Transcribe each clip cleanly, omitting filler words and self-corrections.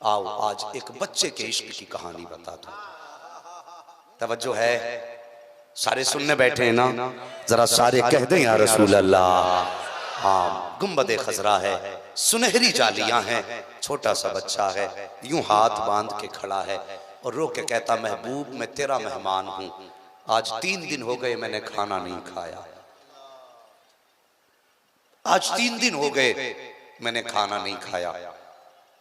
आओ आज एक बच्चे के इश्क की कहानी बता दो। तवज्जो है, सारे सुनने बैठे हैं ना, जरा सारे कह दें या रसूल अल्लाह। हाँ, गुंबदे खजरा है, सुनहरी जालियां हैं, छोटा सा बच्चा है, यूं हाथ बांध के खड़ा है और रो के कहता महबूब मैं तेरा मेहमान हूं, आज 3 दिन हो गए मैंने खाना नहीं खाया, आज 3 दिन हो गए मैंने खाना नहीं खाया।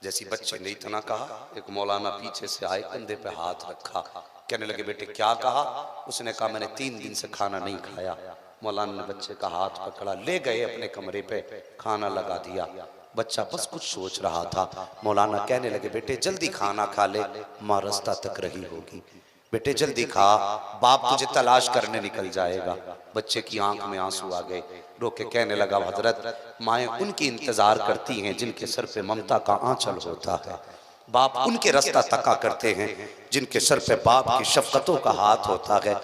जैसी बच्चे ने इतना कहा, एक मौलाना पीछे से आए, कंधे पे हाथ रखा, कहने लगे बेटे क्या कहा? उसने कहा मैंने 3 दिन से खाना नहीं खाया। मौलाना ने बच्चे का हाथ पकड़ा, ले गए अपने कमरे पे, खाना लगा दिया। बच्चा बस कुछ सोच रहा था। मौलाना कहने लगे बेटे जल्दी खाना खा ले, माँ रास्ता तक रही होगी, बेटे जल्दी खा, बाप तुझे तलाश करने निकल जाएगा। बच्चे की आंख में आंसू आ गए, रो के कहने लगा हजरत माएँ उनकी इंतजार करती हैं जिनके सर पे ममता का आंचल होता है, बाप उनके रास्ता तका करते हैं जिनके सर पे बाप की शफकतों का हाथ होता है।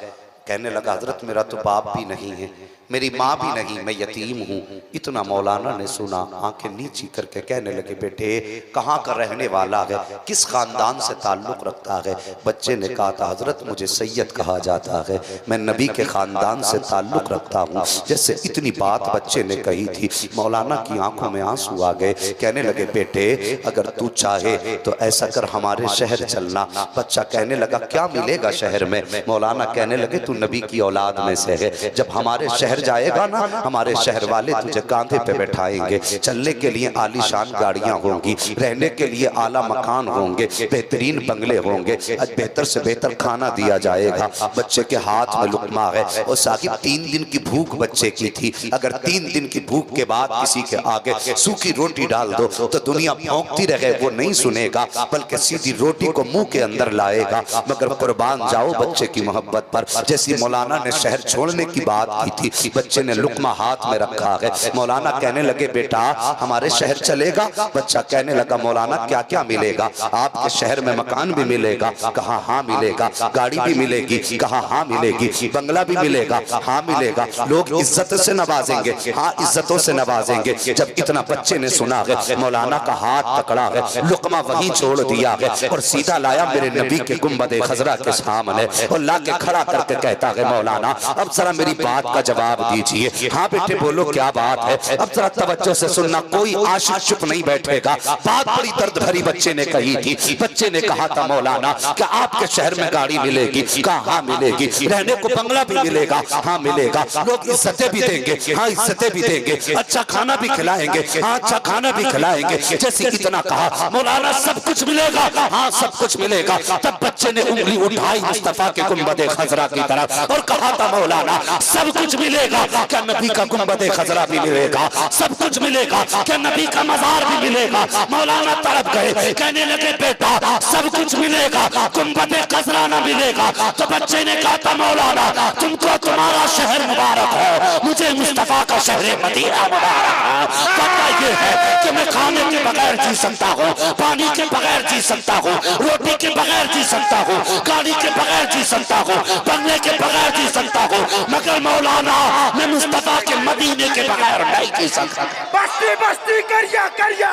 कहने लगा हजरत मेरा तो बाप भी नहीं है, मेरी माँ भी नहीं, मैं यतीम हूँ। इतना मौलाना ने सुना, आंखें नीची करके कहने लगे बेटे कहाँ का रहने वाला है, किस खानदान से ताल्लुक रखता है? बच्चे ने कहा था हजरत मुझे सैयद कहा जाता है, मैं नबी के खानदान से ताल्लुक रखता हूँ। जैसे इतनी बात बच्चे ने कही थी, मौलाना की आंखों में आंसू आ गए। कहने लगे बेटे अगर तू चाहे तो ऐसा कर हमारे शहर चलना। बच्चा कहने लगा क्या मिलेगा शहर में? मौलाना कहने लगे तू नबी की औलाद में से है, जब हमारे शहर जाएगा ना हमारे शहर वाले तुझे कांधे पे बैठाएंगे, चलने के लिए आलीशान गाड़ियां होंगी, रहने के लिए आला मकान होंगे, बेहतरीन बंगले होंगे, आज बेहतर से बेहतर खाना दिया जाएगा। बच्चे के हाथ में लुकमा है और साकिब 3 दिन की भूख बच्चे की थी। अगर 3 दिन की भूख के बाद किसी के आगे सूखी रोटी डाल दो तो दुनिया भौंकती रहे वो नहीं सुनेगा, बल्कि सीधी रोटी को मुंह के अंदर लाएगा। मगर कुर्बान जाओ बच्चे की मोहब्बत पर। जैसी मौलाना ने शहर छोड़ने की बात की थी, बच्चे ने लुकमा हाथ में रखा है। मौलाना कहने लगे बेटा हमारे शहर चलेगा? बच्चा कहने लगा मौलाना क्या क्या मिलेगा? आपके शहर में मकान भी मिलेगा? कहा हाँ मिलेगा। गाड़ी भी मिलेगी? कहा हाँ मिलेगी। बंगला भी मिलेगा? हाँ मिलेगा। लोग इज्जत से नवाजेंगे? हाँ इज्जतों से नवाजेंगे। जब इतना बच्चे ने सुना है, मौलाना का हाथ पकड़ा है, लुकमा वहीं छोड़ दिया है और सीधा लाया मेरे नबी के गुंबदे खजरा के सामने और ला के खड़ा करके कहता है मौलाना अब जरा मेरी बात का जवाब दीजिए। हाँ बेटे बोलो क्या बात है? अब जरा तवज्जो से सुनना, कोई आशिक चुप नहीं बैठेगा। बात बड़ी दर्द भरी बच्चे ने कही थी। बच्चे ने कहा था मौलाना क्या आपके शहर में गाड़ी मिलेगी? कहा हाँ मिलेगी। रहने को बंगला भी मिलेगा? हाँ मिलेगा। लोग इज्जतें भी देंगे? हाँ इज्जतें भी देंगे। अच्छा खाना भी खिलाएंगे? हाँ अच्छा खाना भी खिलाएंगे। जैसे इतना कहा मौलाना सब कुछ मिलेगा? हाँ सब कुछ मिलेगा। तब बच्चे ने उंगली उठाई मुस्तफा के गुंबदे खजरा की तरफ और कहा था मौलाना सब कुछ मिलेगा, क्या नबी का गुंबदे खजरा भी मिलेगा? सब कुछ मिलेगा, क्या नबी का मजार भी मिलेगा? मौलाना तड़प गए, कहने लगे बेटा सब कुछ मिलेगा, गुंबदे खजरा ना मिलेगा। तो बच्चे ने कहा था मौलाना तुमको तुम्हारा शहर मुबारक हो, मुझे मुस्तफा का शहर मदीना मुबारक है। पता ये है कि मैं खाने के बगैर जी सकता हूँ, पानी के बगैर जी सकता हूँ, रोटी के बगैर जी सकता हूँ, गाड़ी के बगैर जी सकता हूँ, बंगले के बगैर जी सकता हूँ, मगर मौलाना मैं मुस्तफा के मदीने के बगैर नहीं जी सकता। बस्ती बस्ती करिया करिया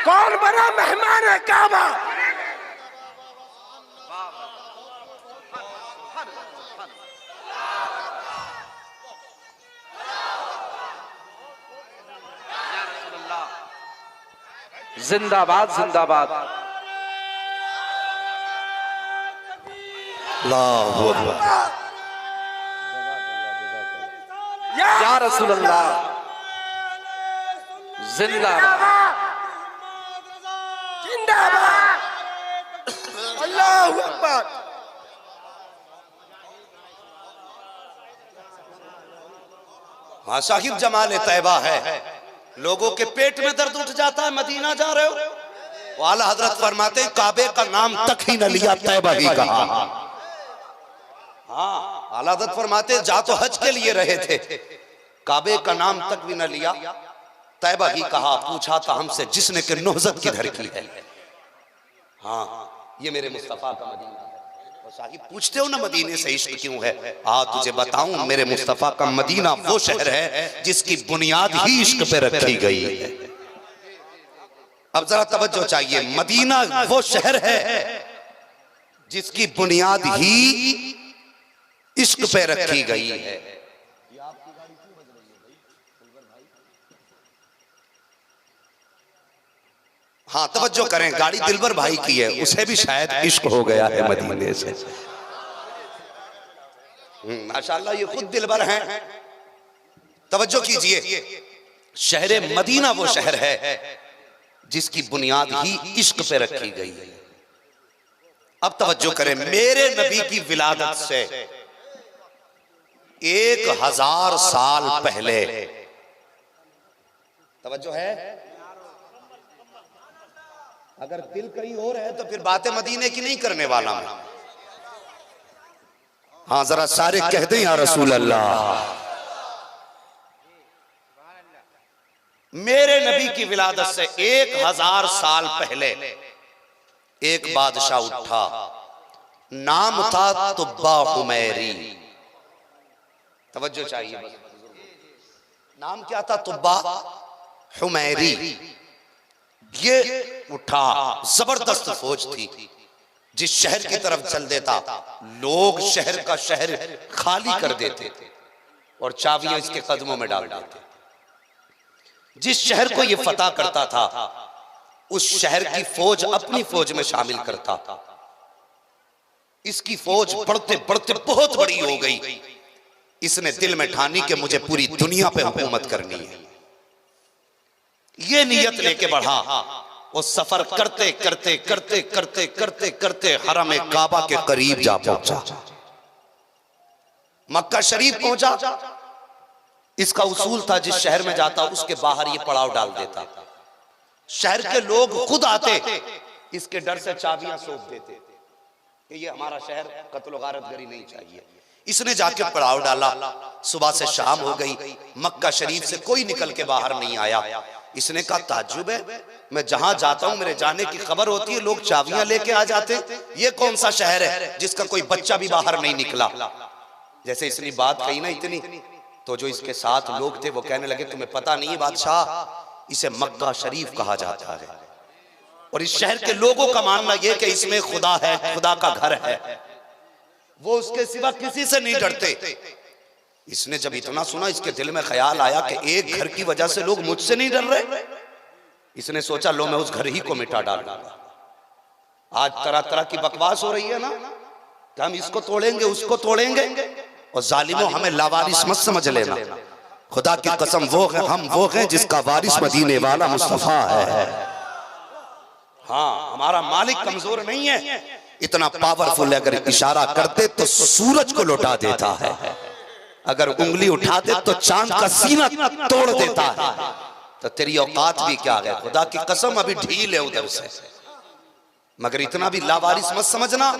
कौन बड़ा मेहमान है काबा? जिंदाबाद जिंदाबाद। अल्लाहू अकबर। या रसूल अल्लाह जिंदाबाद जिंदाबाद। अल्लाहू अकबर। हाँ साहिब जमाल तैबा है, लोगों के पेट में दर्द उठ जाता है। मदीना जा रहे हो, आला हजरत फरमाते काबे का नाम तक ही न लिया, तैबा ही कहा। हाँ आला हजरत फरमाते जा तो हज के लिए रहे थे, काबे का नाम तक भी न लिया, तैबा ही कहा। पूछा था हमसे जिसने के नौजत किधर की है? हाँ ये मेरे मुस्तफा का मदीना है। और साहिब पूछते हो ना मदीने से इश्क क्यों है? तुझे बताऊं मेरे मुस्तफा का मदीना वो शहर है जिसकी बुनियाद ही इश्क पे रखी गई है। अब जरा तवज्जो चाहिए, मदीना वो शहर है जिसकी बुनियाद ही इश्क पे रखी गई है। हाँ तवज्जो करें, गाड़ी दिलबर भाई की है, उसे भी शायद इश्क हो गया है मदीने से। माशाल्लाह ये खुद दिलबर हैं। तवज्जो कीजिए, शहर मदीना वो शहर है जिसकी बुनियाद ही इश्क पे रखी गई है। अब तवज्जो करें, मेरे नबी की विलादत से 1000 साल पहले, तवज्जो है, अगर दिल कहीं और है तो फिर बातें मदीने की नहीं करने वाला मैं। हाँ जरा सारे कह दें या रसूल अल्लाह। मेरे नबी की विलादत से 1000 साल पहले एक बादशाह उठा, नाम था तुब्बा हुमैरी। तवज्जो चाहिए, नाम क्या था? तुब्बा हुमैरी। ये उठा, जबरदस्त फौज थी, जिस शहर की तरफ चल देता लोग शहर का शहर खाली कर देते और चाबियां इसके कदमों में डाल देते। जिस शहर को ये फतह करता था उस शहर की फौज अपनी फौज में शामिल करता। इसकी फौज बढ़ते बढ़ते बहुत बड़ी हो गई। इसने दिल में ठानी कि मुझे पूरी दुनिया पे हुकूमत करनी है। ये नियत लेके बढ़ा, वो सफर करते करते करते करते करते करते हरम काबा के करीब जा पहुंचा। मक्का शरीफ पहुंचा। इसका उसूल था जिस शहर में जाता उसके बाहर ये पड़ाव डाल देता। शहर के लोग खुद आते, इसके डर से चाबियां सौंप देते कि ये हमारा शहर कत्ल गारतगरी नहीं चाहिए। इसने जाके पड़ाव डाला। सुबह से शाम हो गई, मक्का शरीफ से कोई निकल के बाहर नहीं आया। इसने कहा ताज्जुब है, मैं जहां जाता हूं मेरे जाने की खबर होती है, लोग चाबियां लेके आ जाते। ये कौन सा शहर है जिसका कोई बच्चा भी बाहर नहीं निकला? जैसे इसने बात कही ना इतनी, तो जो इसके साथ लोग थे वो कहने लगे तुम्हें पता नहीं है बादशाह, इसे मक्का शरीफ कहा जाता है और इस शहर के लोगों का मानना यह कि इसमें खुदा है, खुदा का घर है, वो उसके सिवा किसी से नहीं डरते। इसने जब इतना सुना इसके दिल में ख्याल आया कि एक घर की वजह से लोग मुझसे नहीं डर रहे। इसने सोचा लो मैं उस घर ही को मिटा डालूंगा। आज तरह तरह की बकवास हो रही है ना कि हम इसको तोड़ेंगे उसको तोड़ेंगे, और जालिमों हमें लावारिस मत समझ लेना। खुदा की कसम वो है, हम वो हैं जिसका वारिस मदीने वाला मुस्तफा है। हाँ हमारा मालिक कमजोर नहीं है, इतना पावरफुल है, अगर इशारा करते तो सूरज को लौटा देता है, अगर उंगली उठाते तो चांद का सीना तोड़ देता है। तो तेरी औकात भी क्या है? खुदा की कसम अभी ढील है उधर से, मगर इतना भी लावारिस मत समझना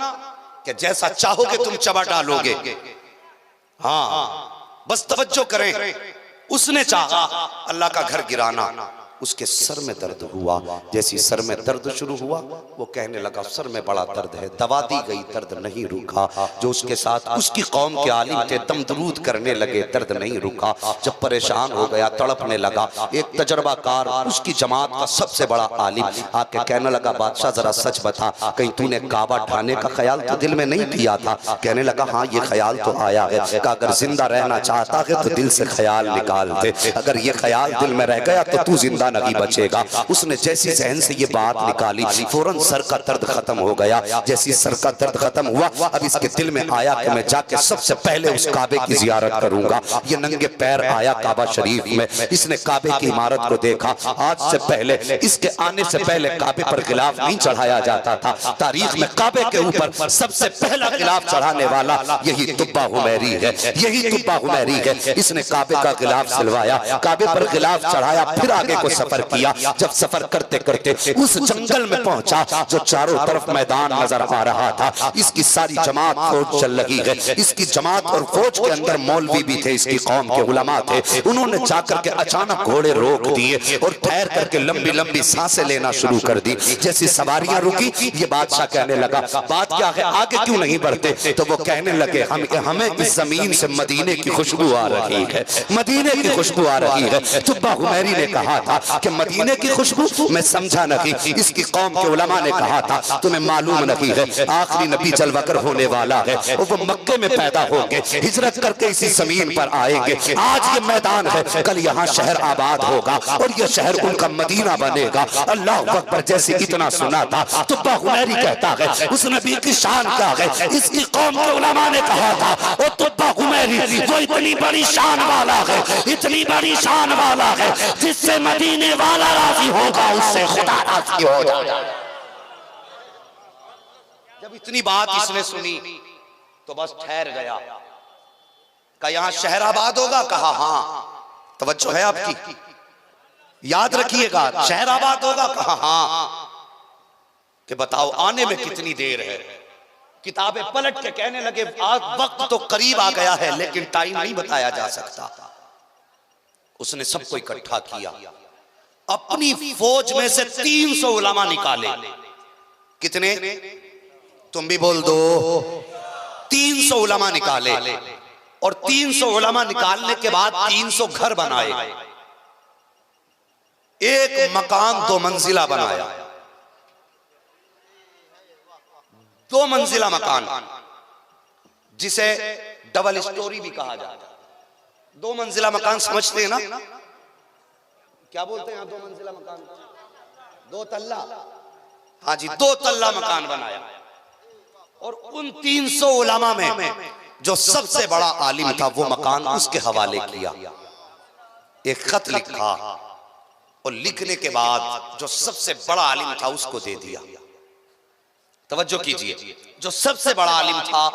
कि जैसा चाहोगे तुम चबा डालोगे। हाँ बस तवज्जो करें, उसने चाहा अल्लाह का घर गिराना, उसके सर में दर्द हुआ। जैसी सर में दर्द शुरू हुआ वो कहने लगा सर में बड़ा दर्द है। दवा दी गई, दर्द नहीं रुका। जो उसके साथ उसकी कौम के आलिम थे दम दरूद करने लगे, दर्द नहीं रुका। जब परेशान हो गया, तड़पने लगा, एक तजर्बाकार उसकी जमात का सबसे बड़ा आलिम आके कहने लगा बादशाह जरा सच बता, कहीं तूने काबा ढाने का ख्याल तो दिल में नहीं किया था? कहने लगा हाँ ये ख्याल तो आया है। कहा अगर जिंदा रहना चाहता है तो दिल से ख्याल निकाल दे, अगर ये ख्याल दिल में रह गया तो तू जिंदा नहीं बचेगा। उसने जैसी जहन से ये बात निकाली फौरन सर का दर्द खत्म हो गया। जैसी सर का दर्द खत्म हुआ अब इसके दिल में आया कि मैं जाके सबसे पहले उस काबे की जियारत करूंगा। ये नंगे पैर आया काबा शरीफ में, इसने काबे की इमारत को देखा। आज से पहले, इसके आने से पहले काबे पर गिलाफ नहीं चढ़ाया जाता था। तारीख में काबे के ऊपर सबसे पहला गिलाफ चढ़ाने वाला यही तुब्बा हुमैरी है, यही तुब्बा हुमैरी है। इसने काबे का गिलाफ सिलवाया, काबे पर गिलाफ चढ़ाया, फिर आगे को सफर किया। जब सफर करते करते उस जंगल में पहुंचा जो चारों तरफ मैदान नजर आ रहा था। इसकी सारी जमात फौज चल रही है, इसकी जमात और फौज के अंदर मौलवी भी थे, इसकी कौम के उलमा थे। उन्होंने जाकर के अचानक घोड़े रोक दिए और ठहर करके लंबी लंबी सांसें लेना शुरू कर दी। जैसी सवारियां रुकी ये बादशाह कहने लगा बात क्या है, आगे क्यों नहीं बढ़ते? तो वो कहने लगे हमें इस जमीन से मदीने की खुशबू आ रही है, मदीने की खुशबू आ रही है। तुब्बा हुमैरी ने कहा था कि मदीने की खुशबू मैं समझा नहीं। इसकी कौम के उलमा ने कहा था तुम्हें मालूम नहीं है आखिरी नबी जलवागर होने वाला है और वो मक्के में पैदा होंगे, हिजरत करके इसी जमीन पर आएंगे। आज ये मैदान है, कल यहाँ शहर आबाद होगा और ये शहर उनका मदीना बनेगा। अल्लाह अकबर। जैसे इतना सुना था तो हुमैरी कहता है उस नबी की शान क्या है। इसकी कौम के उलमा ने कहा था और तुब्बा हुमैरी वो इतनी बड़ी शान वाला है, इतनी बड़ी शान वाला है जिससे मदीने वाला राजी होगा उससे खुदा राजी हो जाएगा। जब इतनी बात इसने सुनी तो बस ठहर गया। कहा यहां शहर आबाद होगा? कहा हाँ। तवज्जो है आपकी, याद रखिएगा शहर आबाद होगा? कहा हाँ। कि बताओ आने में कितनी देर है। किताबें पलट के कहने लगे आज वक्त तो करीब आ गया है लेकिन टाइम नहीं बताया जा सकता। उसने सबको इकट्ठा किया, अपनी फौज में से 300 उलमा निकाले। कितने? तुम भी बोल दो। 300 उलमा निकाले और 300 उलमा निकालने के बाद 300 घर बनाए। एक मकान 2 मंजिला बनाया, 2 मंजिला मकान जिसे डबल स्टोरी भी कहा जाता है। 2 मंजिला मकान समझते हैं ना? क्या बोलते हैं 2 मंजिला मकान? 2 तल्ला। हाँ जी, 2 तल्ला मकान बनाया और उन 300 उलमा में जो सबसे बड़ा आलिम था वो मकान उसके हवाले किया। एक खत लिखा और लिखने के बाद जो सबसे बड़ा आलिम था उसको दे दिया। तवज्जो कीजिए, जो सबसे बड़ा आलिम था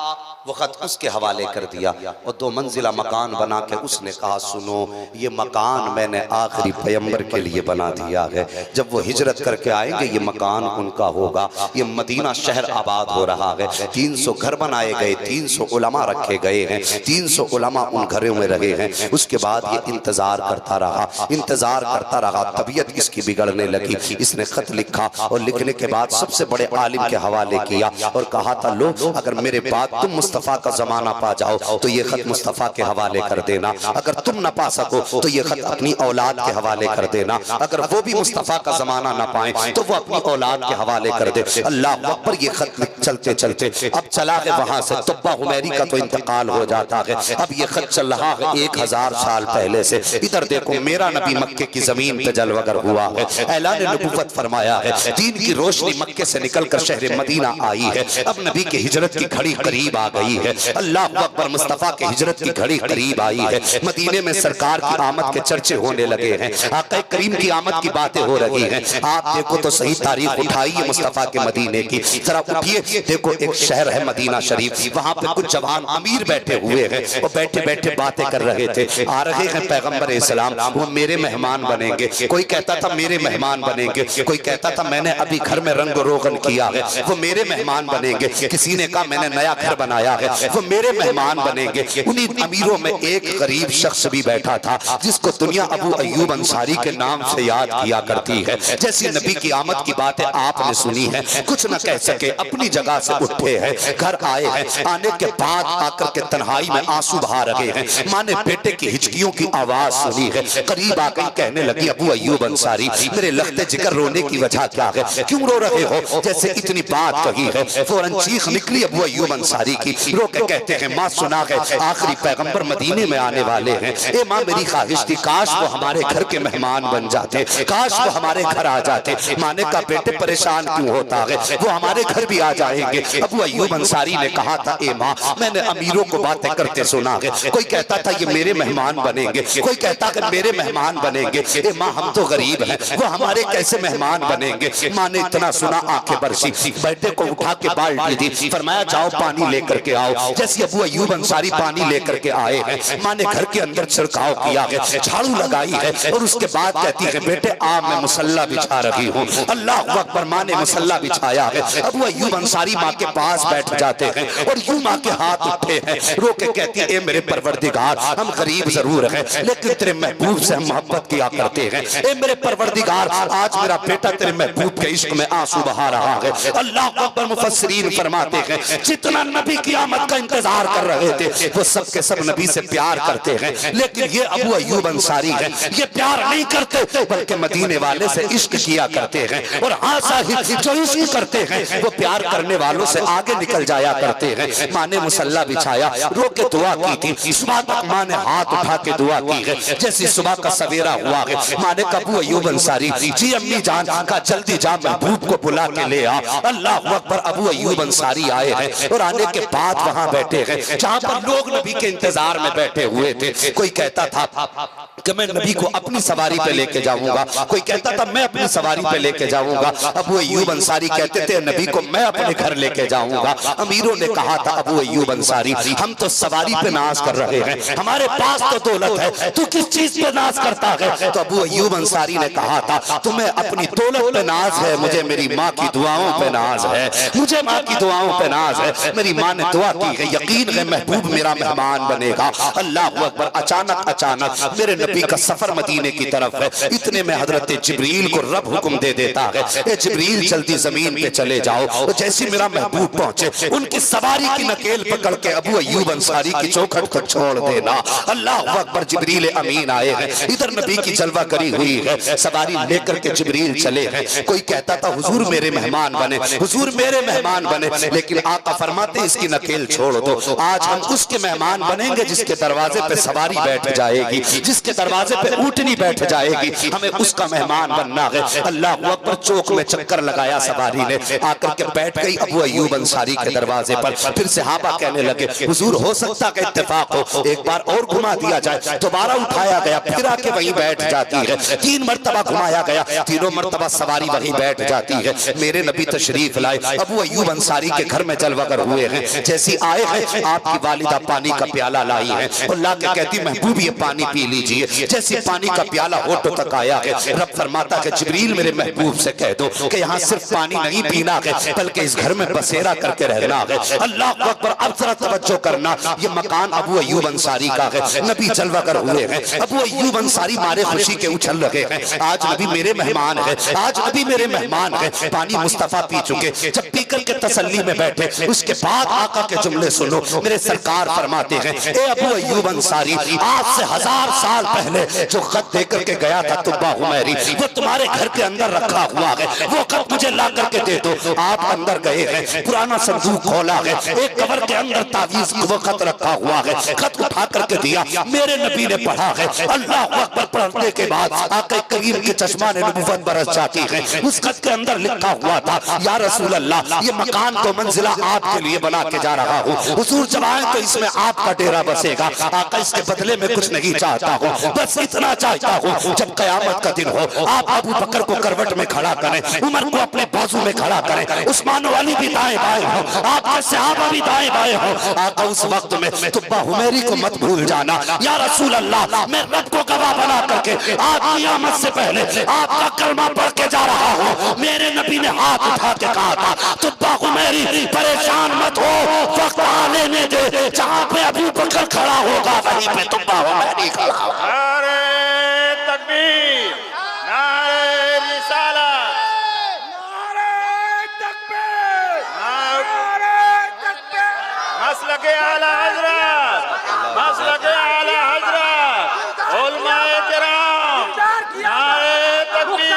वो खत उसके हवाले कर दिया और 2 मंजिला मकान बना के उसने कहा सुनो ये मकान मैंने आखिरी पैगंबर के लिए बना दिया है। जब वो हिजरत करके आएंगे ये मकान उनका होगा। ये मदीना शहर आबाद हो रहा है। 300 घर बनाए गए, 300 उलमा रखे गए हैं, 300 उलमा उन घरों में रहे हैं। उसके बाद ये इंतजार करता रहा, इंतजार करता रहा, तबीयत इसकी बिगड़ने लगी। इसने खत लिखा और लिखने के बाद सबसे बड़े आलिम के हवाले किया और कहा था लो अगर मेरे बाद तुम मुस्तफा का जमाना पा जाओ तो ये खत मुस्तफा के हवाले कर देना। अगर तुम न पा सको तो ये खत अपनी औलाद के हवाले कर देना। अगर वो भी मुस्तफा का जमाना न पाए तो वो अपनी औलाद के हवाले कर दे। अल्लाह अकबर। ये खत चलते चलते अब चला है वहां से तुब्बा हुमैरी का तो इंतकाल हो जाता है। अब ये खत चल रहा है 1000 साल पहले से। इधर देखो मेरा नबी मक्के की जमीन पे जलवगर हुआ है, ऐलान नबुव्वत फरमाया है, दीन की रोशनी मक्के से निकलकर शहर मदीना आई है। अब नबी की हिजरत की घड़ी करीब आ गई है। अल्लाह अकबर। मुस्तफा की हिजरत की घड़ी करीब आई है। मदीने में सरकार की आमद के चर्चे होने लगे हैं, आका करीम की आमद की बातें हो रही हैं। आप देखो तो सही तारीख उठाइए मुस्तफा के मदीने की, जरा उठिए देखो एक शहर है मदीना शरीफ, वहां पे कुछ जवान अमीर बैठे हुए हैं और बैठे बैठे बातें कर रहे थे। आ रहे हैं पैगंबर इस्लाम, वो मेरे मेहमान बनेंगे। कोई कहता था मेरे मेहमान बनेंगे, कोई कहता था मैंने अभी घर में रंग रोगन किया है वो मेरे मेहमान बनेंगे। किसी ने कहा मैंने नया घर बनाया है वो मेरे मेहमान बनेंगे। उन्हीं अमीरों में एक गरीब शख्स भी बैठा था जिसको दुनिया अबू अय्यूब अंसारी के नाम से याद किया करती है। जैसी नबी की आमद की बातें आपने सुनी है, कुछ न कह सके, अपनी जगह से उठे हैं, घर आए हैं। आने के बाद आकर के तन्हाई में आंसू बहा रहे हैं। माँ ने बेटे की हिचकियों की आवाज सुनी है, करीब आकर कहने लगी अबू अय्यूब अंसारी मेरे लख्ते जिगर रोने की वजह क्या है, क्यों रो रहे हो? जैसे इतनी बात कही है फौरन चीख निकली अबू अय्यूब अंसारी की। रो के कहते हैं माँ सुना है आखिरी पैगंबर मदीने में आने वाले हैं। ए माँ मेरी ख्वाहिश थी काश वो हमारे घर के मेहमान बन जाते, काश वो हमारे घर आ जाते। माँ ने कहा बेटे परेशान क्यों होता है, वो हमारे घर भी आ जाएंगे। अबू अय्यूब अंसारी ने कहा था ए माँ मैंने अमीरों को बातें करते सुना है, कोई कहता था ये मेरे मेहमान बनेंगे, कोई कहता है मेरे मेहमान बनेंगे। ए माँ हम तो गरीब हैं, वो हमारे कैसे मेहमान बनेंगे? माँ ने इतना सुना आंखें बरसी, बेटे को उठा के बाल्टी दी, फरमाया जाओ पानी लेकर के आओ। जैसे अबू अय्यूब अंसारी पानी लेकर के आए हैं, माँ ने घर के अंदर छिड़काव किया है, झाड़ू लगाई है और उसके बाद कहती है बेटे आ मैं मुसल्ला बिछा रही हूँ। अल्लाह अकबर। माँ ने मुसल्ला बिछाया है। अबू अय्यूब अंसारी माँ के पास बैठ जाते हैं और यूं माँ के हाथ उठे हैं, रो के कहती है ए मेरे परवरदिगार हम गरीब जरूर हैं लेकिन तेरे महबूब से हम मोहब्बत किया करते हैं। ए मेरे परवरदिगार आज मेरा बेटा तेरे महबूब के इश्क में आंसू बहा रहा है। अल्लाह अल्लाह अकबर। मुफस्सिरीन फरमाते हैं जितना नबी की आमद का इंतजार कर रहे थे वो सब के सब नबी से प्यार करते हैं, लेकिन ये अबू अय्यूब अंसारी है, ये प्यार नहीं करते बल्कि मदीने वाले से इश्क किया करते हैं। और हाँ साहिब, जो इश्क करते हैं वो प्यार करने वालों से आगे निकल जाया करते हैं। माँ ने मुसल्ला बिछाया, रो के दुआ की थी, सुबह तक माँ ने हाथ उठा के दुआ की है। जैसी सुबह का सवेरा हुआ है, माँ ने कहा अबू अय्यूब अंसारी, जी अम्मी जान का जल्दी जा महबूब को बुला के ले आ। अल्लाह अकबर। अबू अय्यूब अंसारी आए हैं और आने के बाद वहां बैठे हैं जहां पर लोग नबी के इंतजार में बैठे हुए थे। कोई कहता था कि मैं नबी को अपनी सवारी पे लेके जाऊंगा, कोई कहता था मैं अपनी सवारी पे लेके जाऊंगा। अबू अय्यूब अंसारी कहते थे नबी को मैं अपने घर लेके जाऊंगा। अमीरों ने कहा था अबू अय्यूब अंसारी, हम तो सवारी पे नाज कर रहे हैं, हमारे पास तो दौलत है, तू किस चीज पे नाज करता है? तो अबू अय्यूब अंसारी ने कहा था तुम्हें अपनी दौलत पे नाज है, मुझे मेरी माँ की दुआओं पे नाज है, मुझे माँ की दुआओं पे नाज है। मेरी माँ ने दुआ की है, यकीन है महबूब मेरा मेहमान बनेगा। अल्लाह अकबर। अचानक मेरे नबी का सफर मदीने की तरफ है, इतने में हजरत जिब्रील को रब हुक्म दे देता है, ए जिब्रील जल्दी जमीन पे चले जाओ। जैसे मेरा महबूब पहुंचे उनकी सवारी की नकेल पकड़ के अबू अय्यूब अंसारी की चौखट को छोड़ देना। अल्लाह अकबर। जिब्रील अमीन आए हैं, इधर नबी की जलवा करी हुई है, सवारी लेकर के जिब्रील चले हैं। कोई कहता था हुजूर मेरे मेहमान बने, हुजूर मेरे मेहमान बने, लेकिन आका फरमाते इसकी नकेल छोड़ दो। आज हम उसके मेहमान बनेंगे जिसके दरवाजे पे सवारी बैठ जाएगी, जिसके दरवाजे पे ऊँटनी बैठ जाएगी, हमें उसका मेहमान बनना है। अल्लाह अकबर। चौक में चक्कर लगाया सवारी ने, आकर के बैठ गई अबू अय्यूब अंसारी के दरवाजे पर। फिर सहाबा कहने लगे हुजूर हो सकता है इत्तेफाक हो, एक बार और घुमा दिया जाए। दोबारा उठाया गया, फिर आके वहीं बैठ जाती है। 3 मरतबा घुमाया गया, तीनों मरतबा सवारी वहीं बैठ जाती है। मेरे नबी तशरीफ लाए, अबू अय्यूब अंसारी के घर में जलवागर हुए हैं। जैसी आए हैं आपकी वालिदा पानी का प्याला लाई है और ला के कहती महबूब ये पानी पी लीजिए। जैसे पानी का प्याला होठों तक आया है, रब फरमाता है जिब्रील मेरे महबूब से कह दो कि यहाँ सिर्फ पानी नहीं पीना है बल्कि इस घर में बसेरा करके रहना है। अल्लाह अकबर। अब जरा तवज्जो करना, ये मकान अबू अय्यूब अंसारी का है, नबी जलवागर हुए हैं। अबू अय्यूब अंसारी मारे खुशी के उछल लगे हैं, आज नबी मेरे मेहमान है, आज नबी मेरे मेहमान है। पानी मुस्तफा पी चुके, जब पीकर के तसल्ली में बैठे उसके बाद आका के जुमले सुनो। मेरे सरकार फरमाते हैं ए अबू अय्यूब अंसारी, आज से 1000 साल पहले जो खत देकर के गया था तुब्बा हुमैरी, वो तुम्हारे घर के अंदर रखा हुआ है, वो खत मुझे ला करके दे दो। आप अंदर गए हैं, पुराना संदूक खोला है, एक कवर के अंदर तावीज वो खत रखा हुआ है, खत उठा करके दिया, मेरे नबी ने पढ़ा है। अल्लाह अकबर। पढ़ने के बाद आका करीम के चश्मा ने नबुव्वत बरस जाती है। उस खत के अंदर लिखा हुआ था या रसूल अल्लाह, ये मकान तो मंजिला आपके लिए बना के जा रहा हूँ, हुजूर जब आए तो इसमें आपका डेरा बसेगा। आका इसके बदले में कुछ नहीं चाहता हूँ, बस इतना चाहता हूँ जब कयामत का दिन हो आप अबू बकर को करवट में खड़ा करें, उमर को अपने बाजू में खड़ा करें, उस्मान वाली भी दाएं बाएं हो, आपके सहाबा भी दाएं बाएं हो। आका उस वक्त में तुब्बा हुमैरी को मत भूल जाना। या रसूल अल्लाह, मैं रब को गवाह बना करके आज क़यामत से पहले आपका कलमा पढ़ के जा रहा हूँ। मेरे नबी ने हाथ उठा के कहा था तुब्बा हुमैरी परेशान मत हो, वक्त आने में दे, जहाँ पे अबू बकर खड़ा होगा वहीं पे तुब्बा हुमैरी खड़ा होगा। नारे तकबीर, नारे रिसालत, नारे तकबीर, नारे तकबीर। मसलके आला हजरत, मसलके आला हजरत, उलमाए किराम, नारे तकबीर,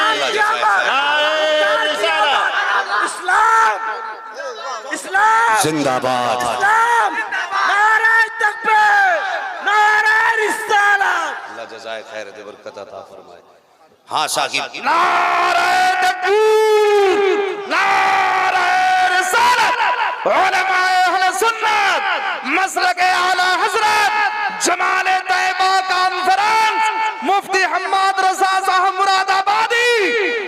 नारे रिसालत। इस्लाम, इस्लाम जिंदाबाद। इस्लाम, नारे तकबीर, नारे रिसालत। अल्लाह जज़ाए खैर दे, बरकत अता फरमाए। हाँ साहिब। नारे तकबीर, नारे रिसालत, उलमाए अहले सुन्नत, मसलके आला हजरत, जमाले तैयबा कॉन्फ्रेंस, मुफ्ती हम्माद रज़ा साहब मुरादाबादी।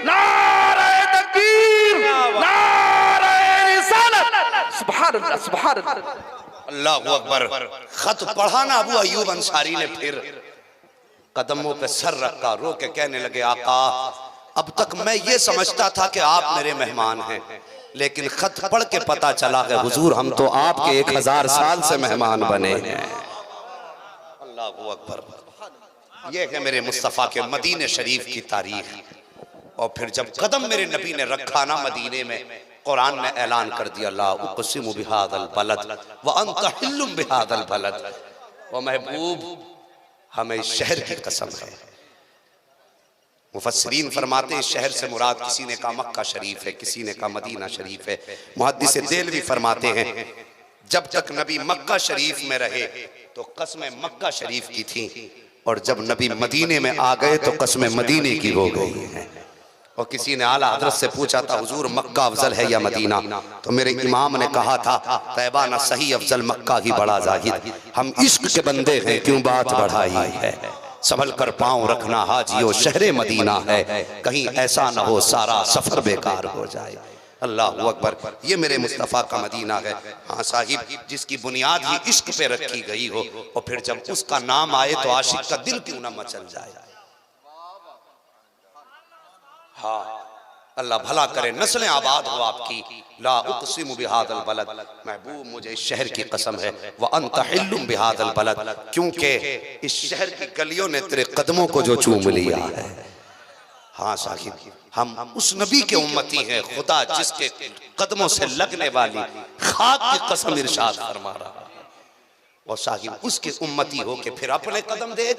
नारे तकबीर, नारे रिसालत, सुभान अल्लाह, सुभान अल्लाह। अल्लाहु अकबर। खत पढ़ा ना अबू अय्यूब अंसारी ने, फिर कदमों पे सर रखा, रो के कहने लगे आका अब तक मैं ये समझता था कि आप मेरे मेहमान हैं, लेकिन खत पढ़ के पता चला कि हुजूर हम तो आपके 1000 साल से मेहमान बने हैं। अल्लाहु अकबर। ये है मेरे मुस्तफ़ा के मदीने शरीफ की तारीख। और फिर जब कदम मेरे नबी ने रखा ना मदीने में, कुरान ने ऐलान कर दिया, ला उक़सिमु बिहादल बलद व अंत हिल्लुम बिहादल बलद। ओ महबूब, हमें इस शहर की कसम है। मुफस्सिरीन फरमाते हैं शहर से मुराद, किसी ने कहा मक्का शरीफ है, किसी ने कहा मदीना शरीफ है। मुहद्दिस देलवी फरमाते हैं जब तक नबी मक्का शरीफ में रहे तो कस्में मक्का शरीफ की थी, और जब नबी मदीने में आ गए तो कस्में मदीने की हो गई हैं। और किसी ने आला हज़रत से पूछा था हुजूर मक्का अफजल है या मदीना, तो मेरे इमाम ने कहा था तैबा ना सही अफजल, मक्का ही बड़ा जाहिद। हम इश्क के बंदे हैं, क्यों बात बढ़ाई है। संभल कर पाँव रखना हाजियो, शहरे मदीना है, कहीं ऐसा ना हो सारा सफर बेकार हो जाए। अल्लाह अकबर, ये मेरे मुस्तफ़ा का मदीना है। हाँ साहिब, जिसकी बुनियाद ही इश्क पे रखी गई हो, और फिर जब उसका नाम आए तो आशिक का दिल क्यों ना मचल जाए। हाँ, अल्लाह भला करे, नस्लें आबाद हो आपकी। ला उक़सिमु बिहादल बलद, महबूब मुझे इस शहर की कसम है, व अंत हिल्लुम बिहादल बलद, क्योंकि इस शहर की गलियों ने तेरे कदमों को जो चूम लिया है। हाँ साहिब, हम उस नबी के उम्मती हैं, खुदा जिसके कदमों से लगने वाली खाक की कसम इरशाद फरमा रहा है। और साहिब उसके उम्मती हो के फिर अपने कदम देख,